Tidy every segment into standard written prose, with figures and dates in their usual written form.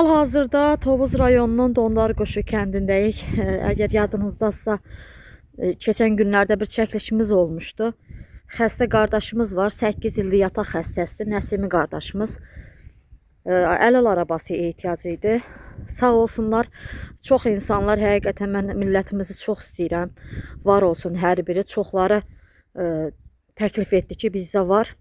Hal-hazırda Tovuz rayonunun Dondarquşu kəndindəyik. Əgər yadınızdadsa, keçən günlərdə bir çəkilişimiz olmuşdu. Xəstə qardaşımız var, 8 illik yataq xəstəsidir, Nəsimi qardaşımız. Əlil arabası ehtiyacı idi. Sağ olsunlar, çox insanlar, həqiqətən mən millətimizi çox istəyirəm. Var olsun hər biri, çoxları təklif etdi ki, bizdə var.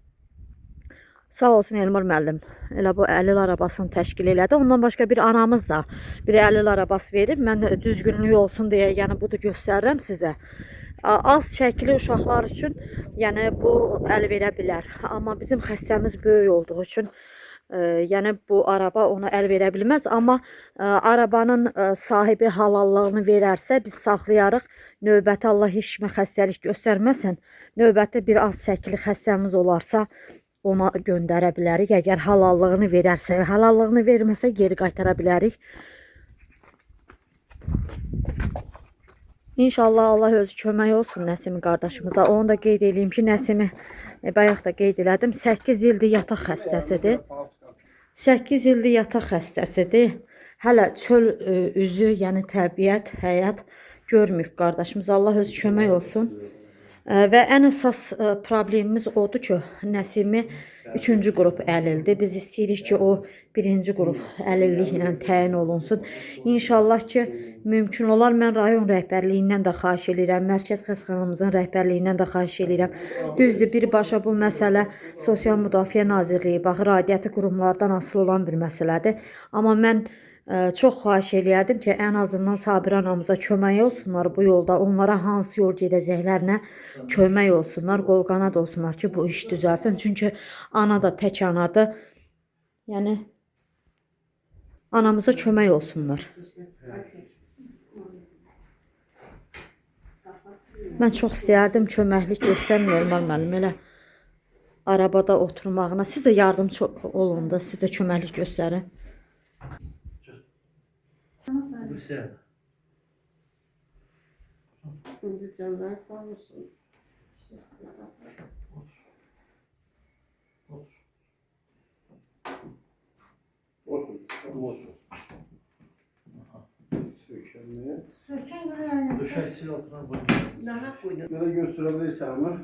Sağ olsun Elmar müəllim, elə bu əlil arabasını təşkil elədi. Ondan başqa bir anamız da bir əlil arabası verib. Mən düzgünlük olsun deyə, yəni budur göstərirəm sizə. Az çəkili uşaqlar üçün, yəni bu əl verə bilər. Amma bizim xəstəmiz böyük olduğu üçün, yəni bu araba ona əl verə bilməz. Amma arabanın sahibi halallığını verərsə biz saxlayarıq. Növbəti Allah heç kimə xəstəlik göstərməsin. Növbətdə bir az çəkili xəstəmiz olarsa ona göndərə bilərik. Əgər halallığını verərsə, halallığını verməsə geri qaytara bilərik. İnşallah Allah özü kömək olsun Nəsimi qardaşımıza. Onu da qeyd edeyim ki, Nəsimi bayaq da qeyd elədim, 8 ildir yataq xəstəsidir. 8 ildir yataq xəstəsidir. Hələ çöl üzü, yəni təbiət, həyat görməyib qardaşımız. Allah özü kömək olsun. Və ən əsas problemimiz odur ki, Nəsimi 3-cü qrup əlildir. Biz istəyirik ki, o 1-ci qrup əlillik ilə təyin olunsun. İnşallah ki, mümkün olar. Mən rayon rəhbərliyindən də xahiş edirəm, mərkəz xəstəxanamızın rəhbərliyindən də xahiş edirəm. Düzdür, birbaşa bu məsələ Sosial Müdafiə Nazirliyi, baxır, aidiyyəti qurumlardan asılı olan bir məsələdir. Amma mən çox xahiş eləyərdim ki, ən azından Sabir anamıza kömək olsunlar bu yolda. Onlara hansı yol gedəcəklərinə kömək olsunlar, qol-qanad olsunlar ki, bu iş düzəlsin. Çünki ana da tək anadır. Yəni, anamıza kömək olsunlar. Mən çox istəyərdim köməklik göstərməyəm müəllim, elə arabada oturmağına. Siz də yardımcı olun da, siz də köməklik göstərin. Güzel. Şimdi canlar sağ olsun. Otur. Otur. Otur. Söken Döşekçi altına koy. Daha koydum. Böyle gösterebilirsen ama.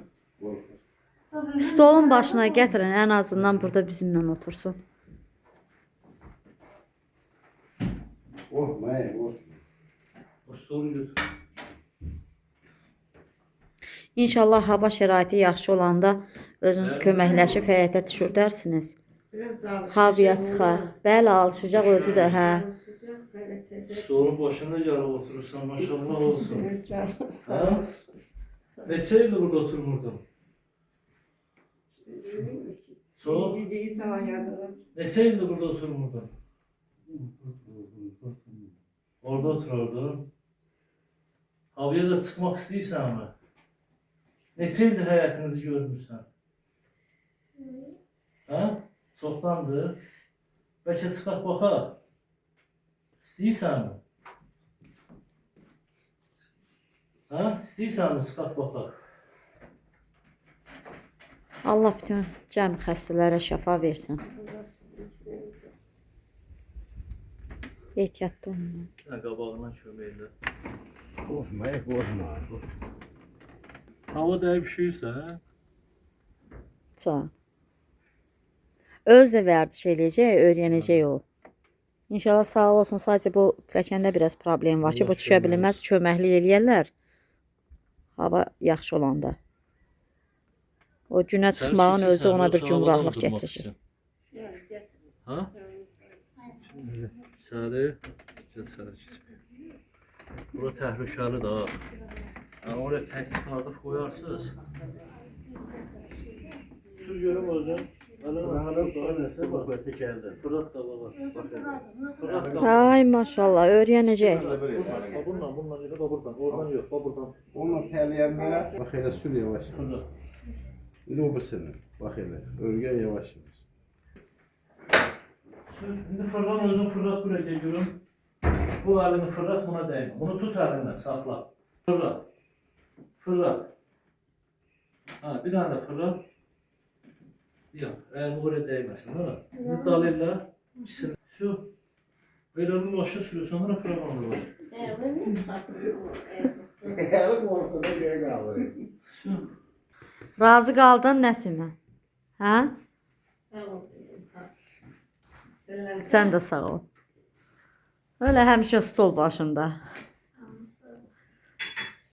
Stolun başına gətirin, ən azından burada bizimlə otursun. Oh, may, oh. O stolu götür. İnşallah hava şəraiti yaxşı olanda özünüz köməkləşib həyətə düşürdərsiniz. Biraz daha Havaya çıxa. Bəli, alışacaq özü də, hə. Stolun başında yarı oturursan maşallah olsun. Sağ olsun. Neçə ildir burada oturmurdun? Çox? Neçə ildir burada oturmurdun? Orada otururdun. Havaya da çıxmaq istəyirsən mi? Neçə ildir həyatınızı görmürsən? Hə? Çoxdandır. Bəlkə çıxaq baxaq. İstəyirsən mi? Hə? İstəyirsən mi çıxaq baxaq? Allah bütün cəm xəstələrə şəfa versin. Ehtiyatlı olun. Qabağına köməklə. Oh, may, oh, may. Hava dəyib üşüyürsə, hə? Sağ. Öz də vərdiş eləyəcək, öyrənəcək o. İnşallah sağ olsun, sadəcə bu pilləkəndə biraz problem var ki, bu düşə bilməz, köməklik eləyərlər. Hava yaxşı olanda. O günə çıxmağın özü ona bir gümrahlıq gətirir. Ha? Səhəri, gəl səhəri keçmək. Bura təhlükəli də. Yəni oraya tək çıxardıb qoyarsınız. Sür görüm özün. Fırlat da baba. Fırlat da. Ay maşallah, öyrənəcək. Bununla elə buradan. Oradan yox, buradan. Onunla terleyende bak hele sür yavaş. Bir de o sene. Bak hele. Örgen yavaş yavaş. Sür. Şimdi fırlan özün fırlat buraya görüm. Bu elini fırlat buna değme. Bunu tut elinle sakla. Fırlat. Fırlat. Ha, bir tane de fırlat. Yok, eğer bu oraya değmesin, değil mi? Bir dalıyla ikisini. Şu Böyle bir başa sürüyor sonra programda var. Evde ne takılıyor? Eğer olsa da göğe kalır. Razı qaldın Nəsimə? Hə? Sən də sağ ol. Öyle həmişə stol başında.